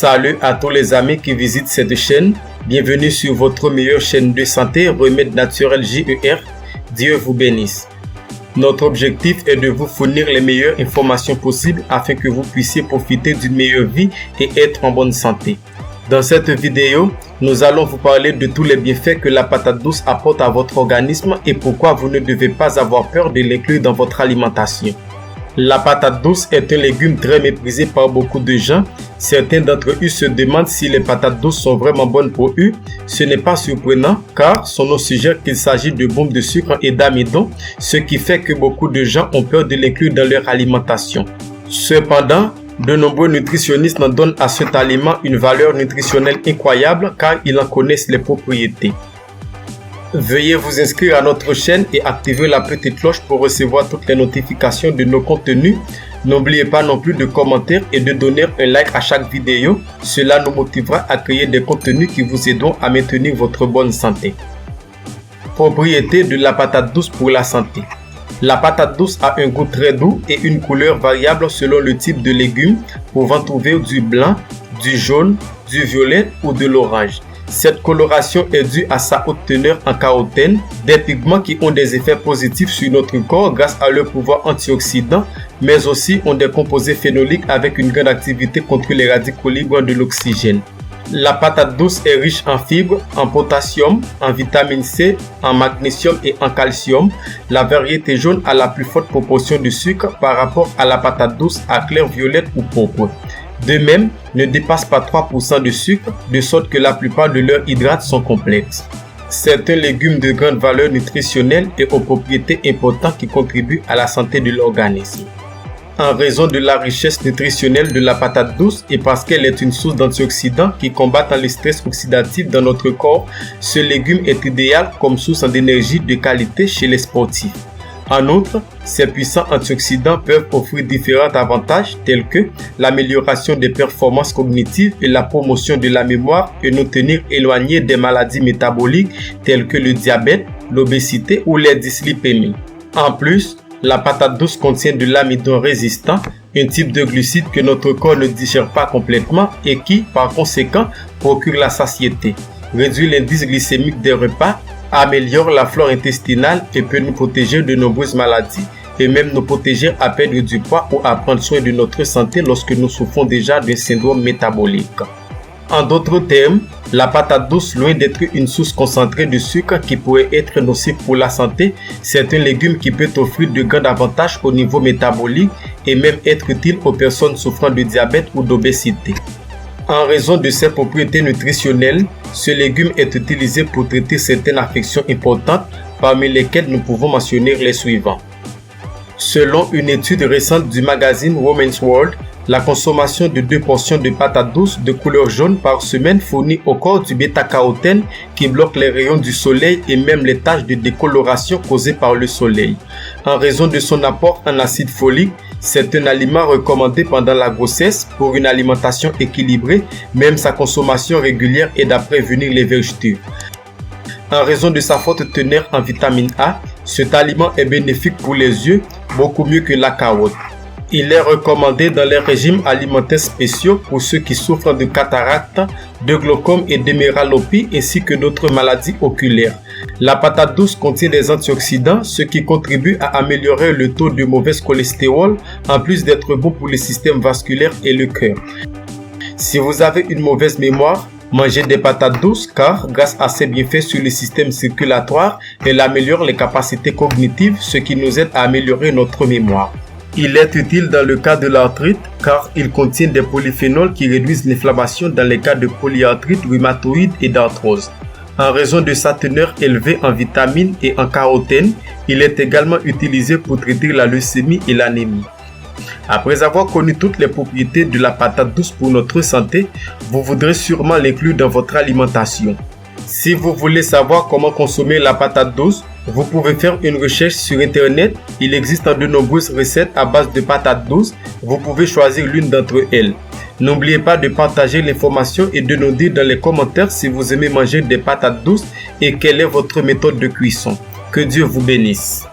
Salut à tous les amis qui visitent cette chaîne. Bienvenue sur votre meilleure chaîne de santé, Remède Naturel JER. Dieu vous bénisse. Notre objectif est de vous fournir les meilleures informations possibles afin que vous puissiez profiter d'une meilleure vie et être en bonne santé. Dans cette vidéo, nous allons vous parler de tous les bienfaits que la patate douce apporte à votre organisme et pourquoi vous ne devez pas avoir peur de l'inclure dans votre alimentation. La patate douce est un légume très méprisé par beaucoup de gens. Certains d'entre eux se demandent si les patates douces sont vraiment bonnes pour eux. Ce n'est pas surprenant car son nom suggère qu'il s'agit de bombes de sucre et d'amidon, ce qui fait que beaucoup de gens ont peur de l'inclure dans leur alimentation. Cependant, de nombreux nutritionnistes en donnent à cet aliment une valeur nutritionnelle incroyable car ils en connaissent les propriétés. Veuillez vous inscrire à notre chaîne et activer la petite cloche pour recevoir toutes les notifications de nos contenus. N'oubliez pas non plus de commenter et de donner un like à chaque vidéo. Cela nous motivera à créer des contenus qui vous aideront à maintenir votre bonne santé. Propriétés de la patate douce pour la santé. La patate douce a un goût très doux et une couleur variable selon le type de légume, pouvant trouver du blanc, du jaune, du violet ou de l'orange. Cette coloration est due à sa haute teneur en carotène, des pigments qui ont des effets positifs sur notre corps grâce à leur pouvoir antioxydant, mais aussi ont des composés phénoliques avec une grande activité contre les radicaux libres de l'oxygène. La patate douce est riche en fibres, en potassium, en vitamine C, en magnésium et en calcium. La variété jaune a la plus forte proportion de sucre par rapport à la patate douce à clair violette ou pourpre. De même, ne dépasse pas 3% de sucre, de sorte que la plupart de leurs hydrates sont complexes. C'est un légume de grande valeur nutritionnelle et aux propriétés importantes qui contribuent à la santé de l'organisme. En raison de la richesse nutritionnelle de la patate douce et parce qu'elle est une source d'antioxydants qui combattent le stress oxydatif dans notre corps, ce légume est idéal comme source d'énergie de qualité chez les sportifs. En outre, ces puissants antioxydants peuvent offrir différents avantages tels que l'amélioration des performances cognitives et la promotion de la mémoire et nous tenir éloignés des maladies métaboliques telles que le diabète, l'obésité ou les dyslipémies. En plus, la patate douce contient de l'amidon résistant, un type de glucide que notre corps ne digère pas complètement et qui, par conséquent, procure la satiété, réduit l'indice glycémique des repas, améliore la flore intestinale et peut nous protéger de nombreuses maladies et même nous protéger à perdre du poids ou à prendre soin de notre santé lorsque nous souffrons déjà d'un syndrome métabolique. En d'autres termes, la patate douce, loin d'être une source concentrée de sucre qui pourrait être nocive pour la santé, c'est un légume qui peut offrir de grands avantages au niveau métabolique et même être utile aux personnes souffrant de diabète ou d'obésité. En raison de ses propriétés nutritionnelles, ce légume est utilisé pour traiter certaines affections importantes, parmi lesquelles nous pouvons mentionner les suivants. Selon une étude récente du magazine Women's World, la consommation de 2 portions de patates douces de couleur jaune par semaine fournit au corps du bêta-carotène qui bloque les rayons du soleil et même les taches de décoloration causées par le soleil. En raison de son apport en acide folique, c'est un aliment recommandé pendant la grossesse pour une alimentation équilibrée, même sa consommation régulière aide à prévenir les vergetures. En raison de sa forte teneur en vitamine A, cet aliment est bénéfique pour les yeux, beaucoup mieux que la carotte. Il est recommandé dans les régimes alimentaires spéciaux pour ceux qui souffrent de cataracte, de glaucome et d'héméralopie ainsi que d'autres maladies oculaires. La patate douce contient des antioxydants, ce qui contribue à améliorer le taux de mauvais cholestérol, en plus d'être bon pour le système vasculaire et le cœur. Si vous avez une mauvaise mémoire, mangez des patates douces car, grâce à ses bienfaits sur le système circulatoire, elle améliore les capacités cognitives, ce qui nous aide à améliorer notre mémoire. Il est utile dans le cas de l'arthrite car il contient des polyphénols qui réduisent l'inflammation dans les cas de polyarthrite rhumatoïde et d'arthrose. En raison de sa teneur élevée en vitamines et en carotène, il est également utilisé pour traiter la leucémie et l'anémie. Après avoir connu toutes les propriétés de la patate douce pour notre santé, vous voudrez sûrement l'inclure dans votre alimentation. Si vous voulez savoir comment consommer la patate douce, vous pouvez faire une recherche sur internet. Il existe de nombreuses recettes à base de patates douces. Vous pouvez choisir l'une d'entre elles. N'oubliez pas de partager l'information et de nous dire dans les commentaires si vous aimez manger des patates douces et quelle est votre méthode de cuisson. Que Dieu vous bénisse.